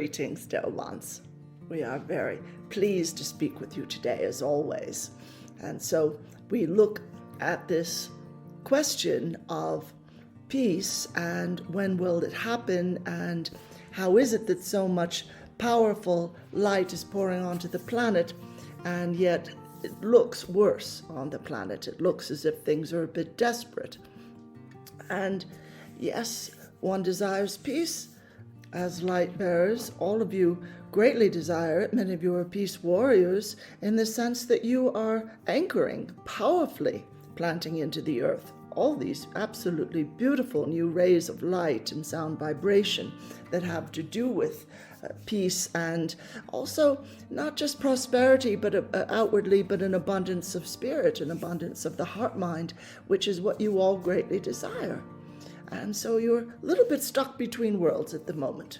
Greetings, dear ones. We are very pleased to speak with you today, as always. And so we look at this question of peace and when will it happen, and how is it that so much powerful light is pouring onto the planet, and yet it looks worse on the planet. It looks as if things are a bit desperate. And yes, one desires peace. As light bearers, all of you greatly desire it. Many of you are peace warriors in the sense that you are anchoring powerfully, planting into the earth all these absolutely beautiful new rays of light and sound vibration that have to do with peace, and also not just prosperity, but outwardly, but an abundance of spirit, an abundance of the heart mind, which is what you all greatly desire. And so you're a little bit stuck between worlds at the moment.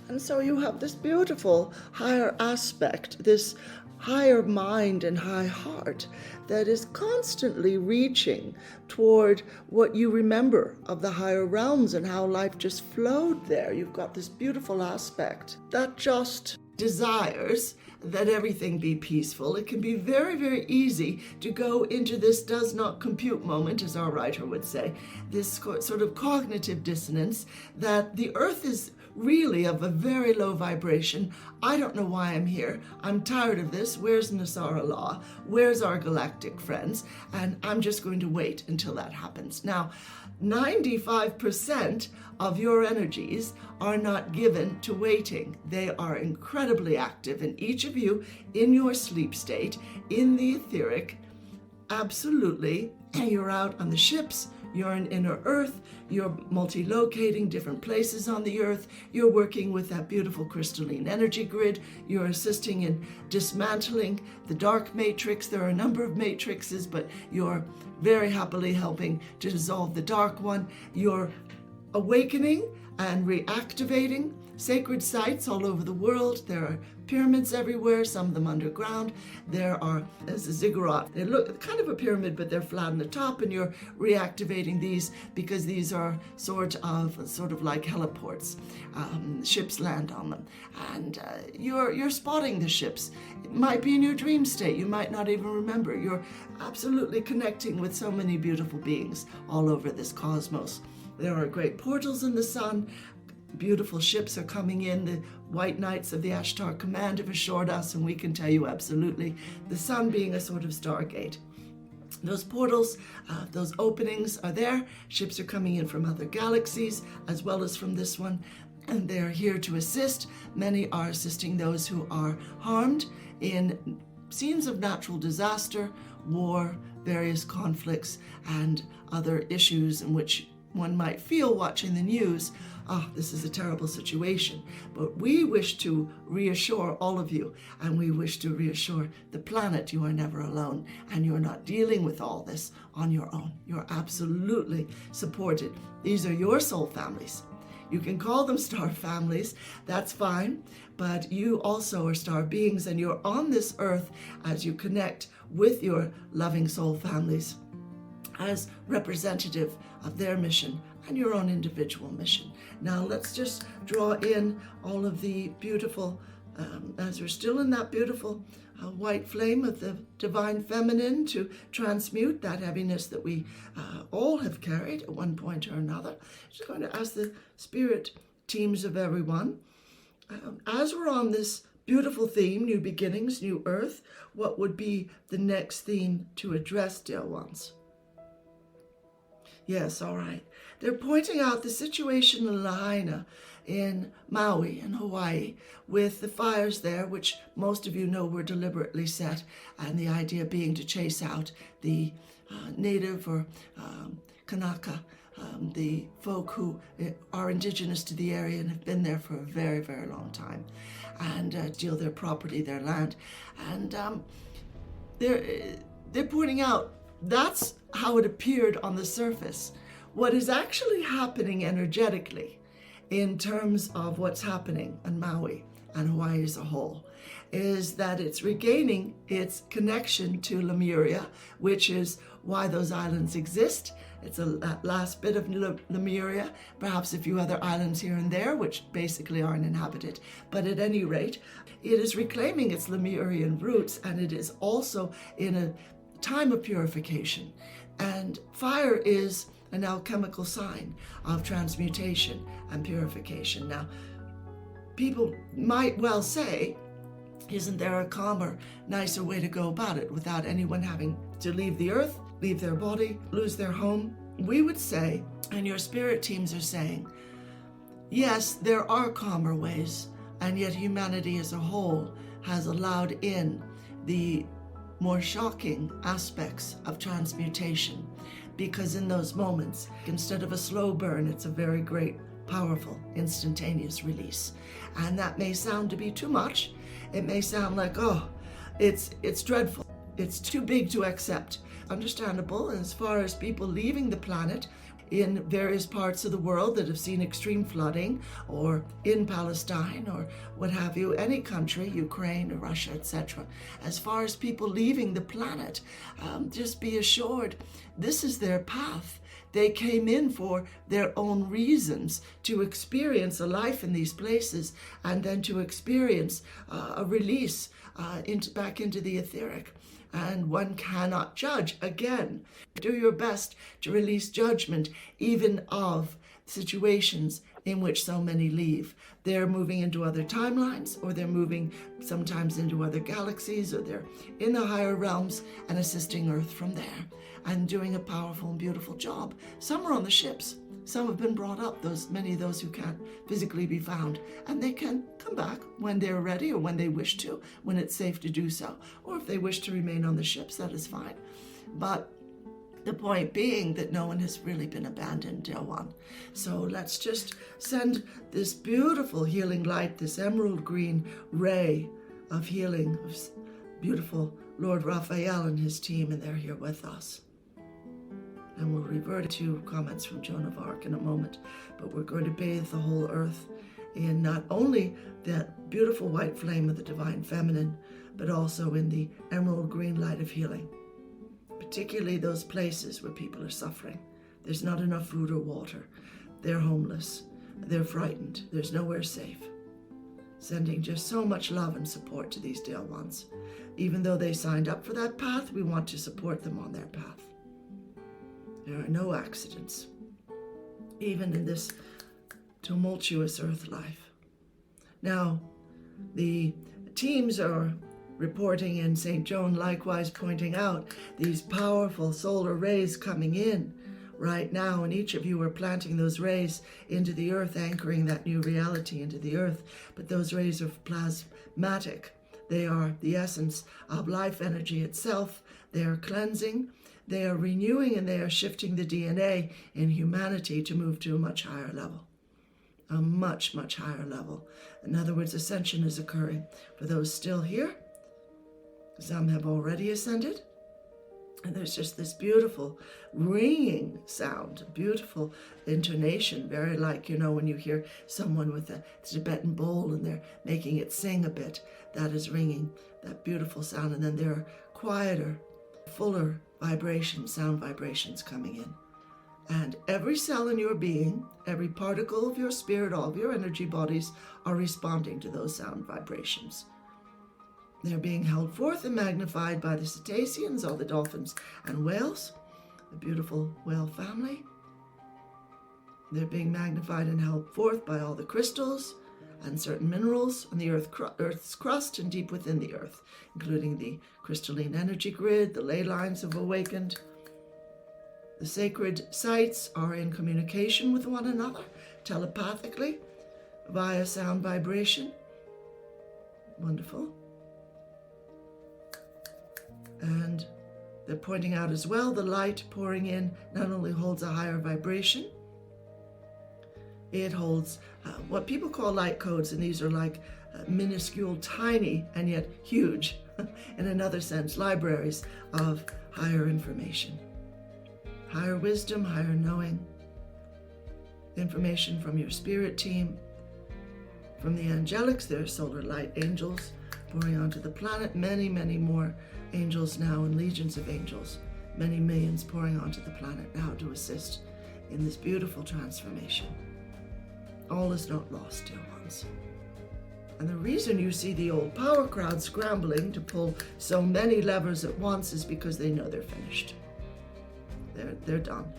And so you have this beautiful higher aspect, this higher mind and high heart that is constantly reaching toward what you remember of the higher realms and how life just flowed there. You've got this beautiful aspect that just desires that everything be peaceful. It can be very, very easy to go into this does not compute moment, as our writer would say, this sort of cognitive dissonance that the earth is really of a very low vibration. I don't know why I'm here. I'm tired of this. Where's Nasara Law? Where's our galactic friends? And I'm just going to wait until that happens. Now, 95% of your energies are not given to waiting. They are incredibly active, and each of you in your sleep state, in the etheric, absolutely, you're out on the ships, you're in inner earth, you're multi-locating different places on the earth, you're working with that beautiful crystalline energy grid, you're assisting in dismantling the dark matrix. There are a number of matrices, but you're very happily helping to dissolve the dark one. You're awakening and reactivating sacred sites all over the world. There are pyramids everywhere, some of them underground. There are, as a ziggurat, they look kind of a pyramid, but they're flat on the top, and you're reactivating these because these are sort of like heliports. Ships land on them, and you're spotting the ships. It might be in your dream state. You might not even remember. You're absolutely connecting with so many beautiful beings all over this cosmos. There are great portals in the sun. Beautiful ships are coming in. The white knights of the Ashtar Command have assured us, and we can tell you absolutely, the sun being a sort of stargate. Those portals, those openings are there. Ships are coming in from other galaxies as well as from this one, and they're here to assist. Many are assisting those who are harmed in scenes of natural disaster, war, various conflicts, and other issues in which one might feel watching the news, this is a terrible situation. But we wish to reassure all of you, and we wish to reassure the planet you are never alone, and you're not dealing with all this on your own. You're absolutely supported. These are your soul families. You can call them star families, that's fine, but you also are star beings, and you're on this earth as you connect with your loving soul families as representative of their mission and your own individual mission. Now let's just draw in all of the beautiful, as we're still in that beautiful white flame of the divine feminine, to transmute that heaviness that we all have carried at one point or another. Just going to ask the spirit teams of everyone, as we're on this beautiful theme, new beginnings, new earth, what would be the next theme to address, dear ones? Yes, all right. They're pointing out the situation in Lahaina, in Maui, in Hawaii, with the fires there, which most of you know were deliberately set, and the idea being to chase out the native or Kanaka, the folk who are indigenous to the area and have been there for a very, very long time, and steal their property, their land. And they're pointing out that's how it appeared on the surface. What is actually happening energetically in terms of what's happening in Maui and Hawaii as a whole is that it's regaining its connection to Lemuria, which is why those islands exist. It's that last bit of Lemuria, perhaps a few other islands here and there, which basically aren't inhabited. But at any rate, it is reclaiming its Lemurian roots, and it is also in a time of purification. And fire is an alchemical sign of transmutation and purification. Now, people might well say, isn't there a calmer, nicer way to go about it without anyone having to leave the earth, leave their body, lose their home? We would say, and your spirit teams are saying, yes, there are calmer ways, and yet humanity as a whole has allowed in the more shocking aspects of transmutation, because in those moments, instead of a slow burn, it's a very great, powerful, instantaneous release. And that may sound to be too much. It may sound like, oh, it's dreadful. It's too big to accept. Understandable. And as far as people leaving the planet in various parts of the world that have seen extreme flooding, or in Palestine, or what have you, any country, Ukraine or Russia, etc. As far as people leaving the planet, just be assured, this is their path. They came in for their own reasons, to experience a life in these places, and then to experience a release back into the etheric. And one cannot judge. Again, do your best to release judgment even of situations in which so many leave. They're moving into other timelines, or they're moving sometimes into other galaxies, or they're in the higher realms and assisting Earth from there and doing a powerful and beautiful job. Some are on the ships. Some have been brought up, many of those who can't physically be found, and they can come back when they're ready, or when they wish to, when it's safe to do so. Or if they wish to remain on the ships, that is fine. But the point being that no one has really been abandoned, dear one. So let's just send this beautiful healing light, this emerald green ray of healing, of beautiful Lord Raphael and his team, and they're here with us. And we'll revert to comments from Joan of Arc in a moment, but we're going to bathe the whole earth in not only that beautiful white flame of the divine feminine, but also in the emerald green light of healing, particularly those places where people are suffering. There's not enough food or water. They're homeless. They're frightened. There's nowhere safe. Sending just so much love and support to these dear ones. Even though they signed up for that path, we want to support them on their path. There are no accidents, even in this tumultuous earth life. Now, the teams are reporting in St. Joan, likewise pointing out these powerful solar rays coming in right now, and each of you are planting those rays into the earth, anchoring that new reality into the earth. But those rays are plasmatic. They are the essence of life energy itself. They are cleansing. They are renewing, and they are shifting the DNA in humanity to move to a much higher level. A much, much higher level. In other words, ascension is occurring for those still here. Some have already ascended. And there's just this beautiful ringing sound, beautiful intonation, very like, when you hear someone with a Tibetan bowl and they're making it sing a bit. That is ringing, that beautiful sound. And then there are quieter, fuller vibrations, sound vibrations coming in. And every cell in your being, every particle of your spirit, all of your energy bodies are responding to those sound vibrations. They're being held forth and magnified by the cetaceans, all the dolphins and whales, the beautiful whale family. They're being magnified and held forth by all the crystals and certain minerals on the Earth's crust and deep within the earth, including the crystalline energy grid. The ley lines have awakened. The sacred sites are in communication with one another, telepathically, via sound vibration. Wonderful. And they're pointing out as well, the light pouring in not only holds a higher vibration, it holds what people call light codes, and these are like minuscule, tiny, and yet huge, in another sense, libraries of higher information, higher wisdom, higher knowing, information from your spirit team, from the angelics, their solar light angels pouring onto the planet, many, many more angels now, and legions of angels many millions pouring onto the planet now to assist in this beautiful transformation. All is not lost, dear ones. And the reason you see the old power crowd scrambling to pull so many levers at once is because they know they're finished. They're done.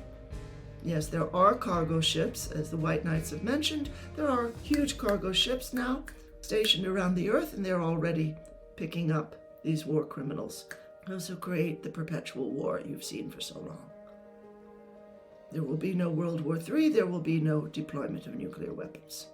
Yes, there are cargo ships, as the White Knights have mentioned. There are huge cargo ships now stationed around the earth, and they're already picking up these war criminals, those who create the perpetual war you've seen for so long. There will be no World War III. There will be no deployment of nuclear weapons.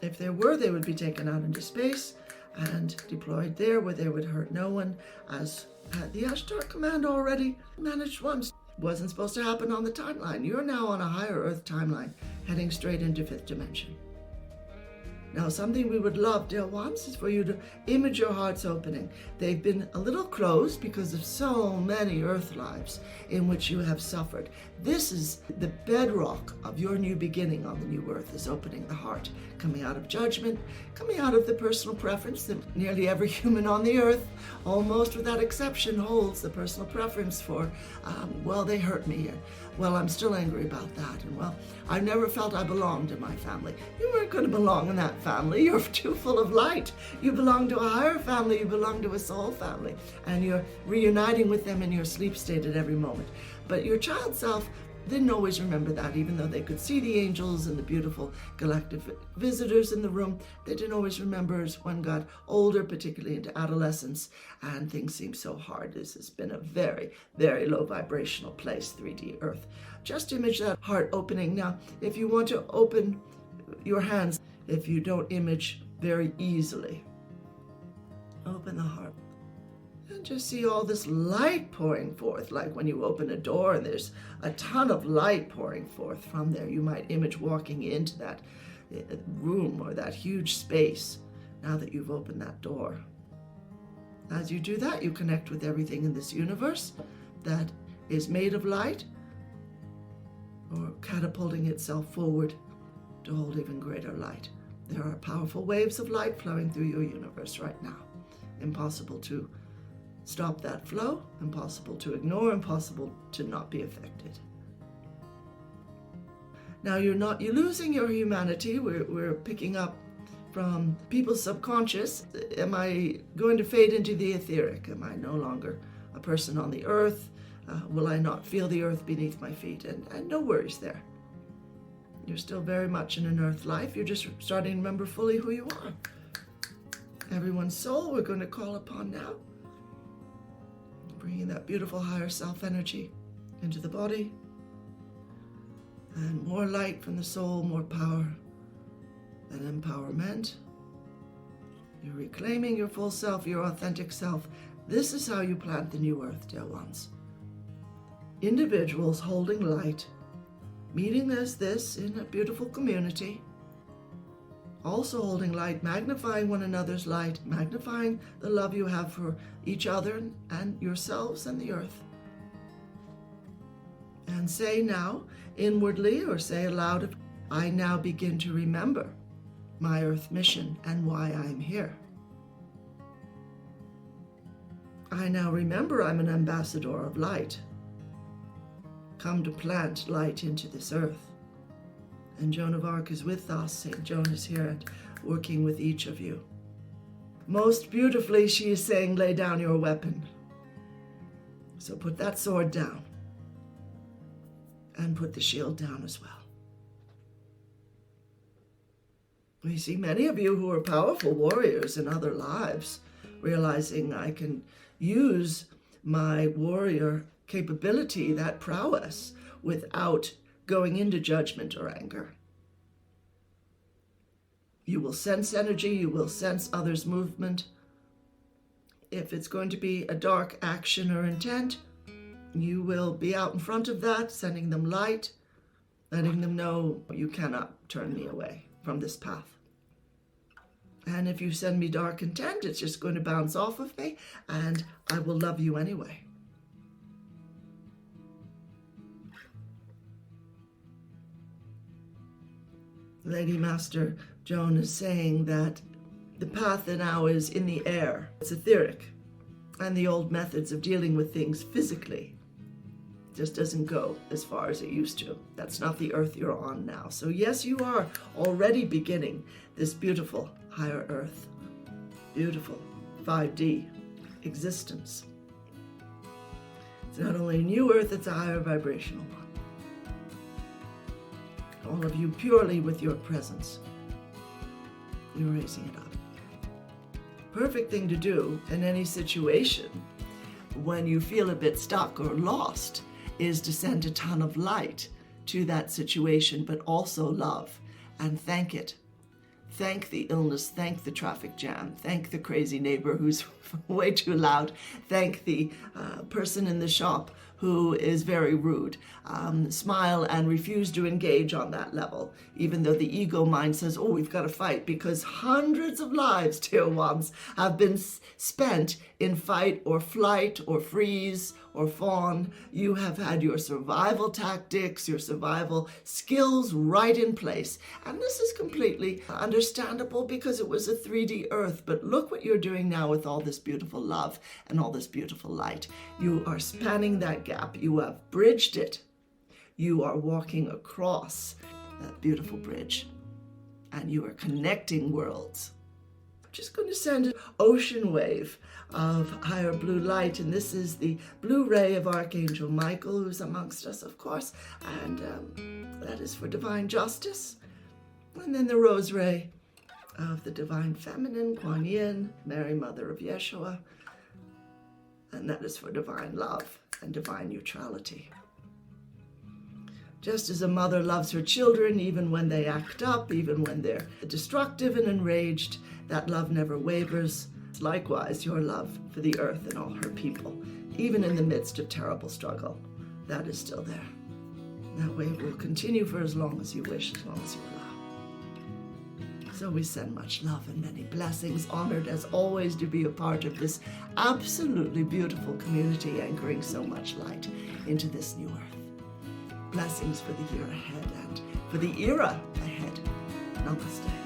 If there were, they would be taken out into space and deployed there where they would hurt no one, as the Ashtar Command already managed once. Wasn't supposed to happen on the timeline. You're now on a higher Earth timeline, heading straight into fifth dimension. Now, something we would love, dear ones, is for you to image your hearts opening. They've been a little closed because of so many Earth lives in which you have suffered. This is the bedrock of your new beginning on the new Earth, is opening the heart, coming out of judgment, coming out of the personal preference that nearly every human on the Earth, almost without exception, holds the personal preference for, well, they hurt me, and well, I'm still angry about that, and well, I never felt I belonged in my family. You weren't going to belong in that family. You're too full of light. You belong to a higher family. You belong to a soul family, and you're reuniting with them in your sleep state at every moment. But your child self didn't always remember that, even though they could see the angels and the beautiful galactic visitors in the room. They didn't always remember as one got older, particularly into adolescence, and things seemed so hard. This has been a very, very low vibrational place, 3D Earth. Just image that heart opening. Now, if you want to open your hands, if you don't image very easily, open the heart. And just see all this light pouring forth, like when you open a door and there's a ton of light pouring forth from there. You might image walking into that room or that huge space now that you've opened that door. As you do that, you connect with everything in this universe that is made of light or catapulting itself forward to hold even greater light. There are powerful waves of light flowing through your universe right now. Impossible to stop that flow, impossible to ignore, impossible to not be affected. Now you're losing your humanity. We're picking up from people's subconscious. Am I going to fade into the etheric? Am I no longer a person on the earth? Will I not feel the earth beneath my feet? And no worries there. You're still very much in an earth life. You're just starting to remember fully who you are. Everyone's soul we're going to call upon now. Bringing that beautiful higher self energy into the body. And more light from the soul, more power and empowerment. You're reclaiming your full self, your authentic self. This is how you plant the new earth, dear ones. Individuals holding light, meeting as this in a beautiful community. Also holding light, magnifying one another's light, magnifying the love you have for each other and yourselves and the earth. And say now, inwardly, or say aloud, I now begin to remember my earth mission and why I'm here. I now remember I'm an ambassador of light, come to plant light into this earth. And Joan of Arc is with us. St. Joan is here and working with each of you. Most beautifully, she is saying, lay down your weapon. So put that sword down. And put the shield down as well. We see many of you who are powerful warriors in other lives, realizing I can use my warrior capability, that prowess, without going into judgment or anger. You will sense energy, you will sense others' movement. If it's going to be a dark action or intent, you will be out in front of that, sending them light, letting them know you cannot turn me away from this path. And if you send me dark intent, it's just going to bounce off of me, and I will love you anyway. Lady Master Joan is saying that the path now is in the air. It's etheric. And the old methods of dealing with things physically just doesn't go as far as it used to. That's not the earth you're on now. So yes, you are already beginning this beautiful higher earth, beautiful 5D existence. It's not only a new earth, it's a higher vibrational one. All of you purely with your presence, you're raising it up. Perfect thing to do in any situation when you feel a bit stuck or lost is to send a ton of light to that situation, but also love and thank it. Thank the illness, thank the traffic jam, thank the crazy neighbor who's way too loud, thank the person in the shop who is very rude. Smile and refuse to engage on that level, even though the ego mind says, oh, we've got to fight, because hundreds of lives, dear ones, have been spent in fight or flight or freeze or fawn. You have had your survival tactics, your survival skills right in place. And this is completely understandable because it was a 3D earth. But look what you're doing now with all this beautiful love and all this beautiful light. You are spanning that gap. You have bridged it. You are walking across that beautiful bridge. And you are connecting worlds. I'm just going to send an ocean wave of higher blue light, and this is the blue ray of Archangel Michael, who's amongst us, of course, and that is for divine justice. And then the rose ray of the divine feminine, Kuan Yin, Mary, Mother of Yeshua, and that is for divine love and divine neutrality. Just as a mother loves her children, even when they act up, even when they're destructive and enraged, that love never wavers. Likewise, your love for the earth and all her people, even in the midst of terrible struggle, that is still there. That way it will continue for as long as you wish, as long as you allow. So we send much love and many blessings, honored as always to be a part of this absolutely beautiful community, anchoring so much light into this new earth. Blessings for the year ahead and for the era ahead. Namaste.